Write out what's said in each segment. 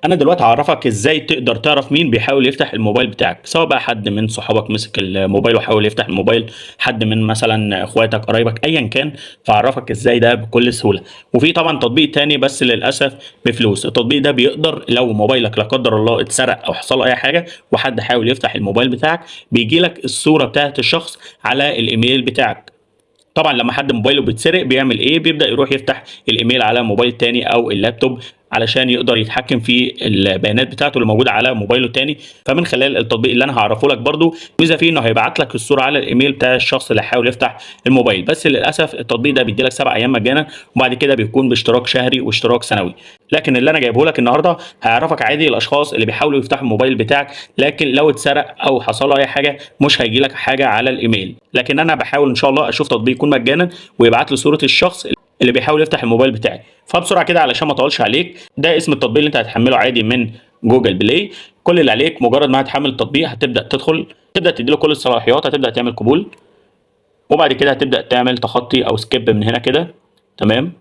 انا دلوقتي هعرفك ازاي تقدر تعرف مين بيحاول يفتح الموبايل بتاعك، سواء بقى حد من صحابك مسك الموبايل وحاول يفتح الموبايل، حد من مثلا اخواتك قرايبك ايا كان. فاعرفك ازاي ده بكل سهوله. وفي طبعا تطبيق تاني بس للاسف بفلوس. التطبيق ده بيقدر لو موبايلك لا قدر الله اتسرق او حصل له اي حاجه وحد حاول يفتح الموبايل بتاعك، بيجي لك الصوره بتاعت الشخص على الايميل بتاعك. طبعا لما حد موبايله بيتسرق بيعمل ايه؟ بيبدا يروح يفتح الايميل على موبايل تاني او اللابتوب علشان يقدر يتحكم في البيانات بتاعته اللي موجوده على موبايله التاني. فمن خلال التطبيق اللي انا هعرفه لك برضو، ميزه فيه انه هيبعت لك الصوره على الايميل بتاع الشخص اللي حاول يفتح الموبايل. بس للاسف التطبيق ده بيدي لك 7 ايام مجانا، وبعد كده بيكون باشتراك شهري واشتراك سنوي. لكن اللي انا جايبه لك النهارده هيعرفك عادي الاشخاص اللي بيحاولوا يفتحوا الموبايل بتاعك، لكن لو اتسرق او حصل له اي حاجه مش هيجي لك حاجه على الايميل. لكن انا بحاول ان شاء الله اشوف تطبيق يكون مجانا ويبعت لي صوره الشخص اللي بيحاول يفتح الموبايل بتاعي. فبسرعه كده علشان ما اطولش عليك، ده اسم التطبيق اللي انت هتحمله عادي من جوجل بلاي. كل اللي عليك مجرد ما هتحمل التطبيق هتبدا تدخل، تبدا تديله كل الصلاحيات، هتبدا تعمل قبول، وبعد كده هتبدا تعمل تخطي او سكيب من هنا كده. تمام.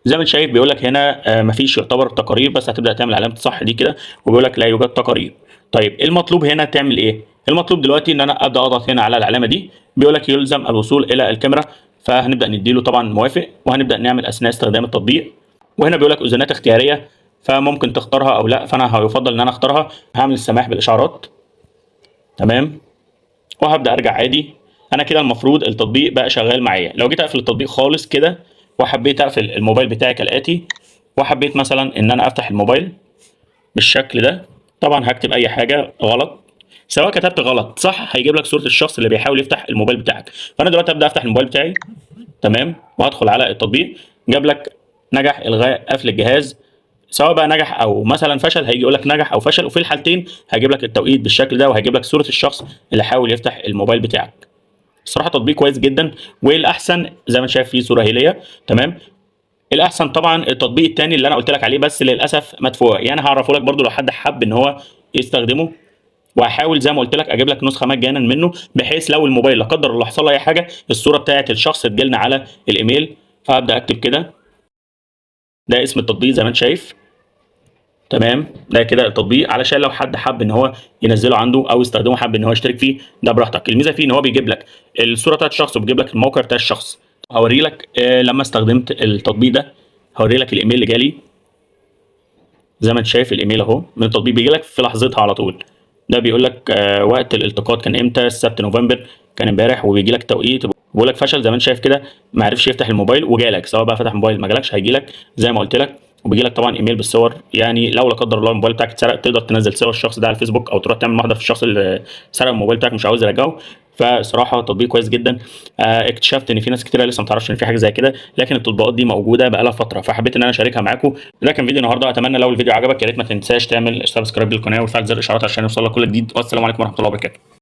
زي ما انت شايف بيقول لك هنا مفيش يعتبر تقارير، بس هتبدا تعمل علامه صح دي كده وبيقول لك لا يوجد تقارير. طيب المطلوب هنا تعمل ايه؟ المطلوب دلوقتي ان انا ابدا اضغط هنا على العلامه دي، بيقول لك يلزم الوصول الى الكاميرا. فهنبدا نديله طبعا موافق، وهنبدا نعمل اثناء استخدام التطبيق. وهنا بيقول لك اذونات اختياريه، فممكن تختارها او لا، فانا هيفضل ان انا اختارها. هعمل السماح بالاشعارات. تمام. وهبدا ارجع عادي. انا كده المفروض التطبيق بقى شغال معايا. لو جيت اقفل التطبيق خالص كده وحبيت اقفل الموبايل بتاعي كالاتي، وحبيت مثلا ان انا افتح الموبايل بالشكل ده، طبعا هكتب اي حاجه غلط. سواء كتبت غلط صح هيجيب لك صوره الشخص اللي بيحاول يفتح الموبايل بتاعك. فانا دلوقتي ابدا افتح الموبايل بتاعي. تمام. وهدخل على التطبيق. جاب لك نجح الغاء قفل الجهاز. سواء بقى نجح او مثلا فشل، هيجي يقول لك نجح او فشل، وفي الحالتين هيجيب لك التوقيت بالشكل ده، وهيجيب لك صوره الشخص اللي حاول يفتح الموبايل بتاعك. الصراحه تطبيق كويس جدا، والاحسن زي ما انت شايف فيه صوره هيليه. تمام. الاحسن طبعا التطبيق الثاني اللي انا قلت لك عليه، بس للاسف مدفوع. يعني هعرفه لك برده لو حد حب ان هو يستخدمه. وهحاول زي ما قلت لك اجيب لك نسخه مجانا منه، بحيث لو الموبايل لا قدر الله حصل له اي حاجه الصوره بتاعه الشخص تجيلنا على الايميل. فهبدا اكتب كده. ده اسم التطبيق زي ما انت شايف. تمام. ده كده التطبيق علشان لو حد حب ان هو ينزله عنده او يستخدمه، حب ان هو يشترك فيه، ده براحتك. الميزه فيه ان هو بيجيب لك الصوره بتاعت الشخص وبيجيب لك الموقع بتاع الشخص. هوري لك لما استخدمت التطبيق ده، هوري لك الايميل اللي جالي. زي ما انت شايف الايميل اهو من التطبيق بيجي لك في لحظتها على طول. ده بيقول لك وقت الالتقاط كان امتى؟ السبت نوفمبر، كان امبارح. وبيجي لك توقيت. بيقول لك فشل زي ما انت شايف كده، ما عرفش يفتح الموبايل وجالك. سواء بقى فتح الموبايل ما جالكش هيجي لك زي ما قلت لك. وبيجي لك طبعا ايميل بالصور، يعني لو لا قدر الله الموبايل بتاعك اتسرق تقدر تنزل صور الشخص ده على الفيسبوك، او تروح تعمل محضر في الشخص اللي سرق الموبايل بتاعك مش عاوز يرجعه. فصراحه تطبيق كويس جدا. اكتشفت ان في ناس كتير لسه ما تعرفش ان في حاجه زي كده، لكن التطبيقات دي موجوده بقالها فتره، فحبيت ان انا اشاركها معاكم. ده كان فيديو النهارده. اتمنى لو الفيديو عجبك يا ريت ما تنساش تعمل سبسكرايب للقناه وتفعل زر الاشعارات عشان يوصلك كل جديد. والسلام عليكم ورحمه الله وبركاته.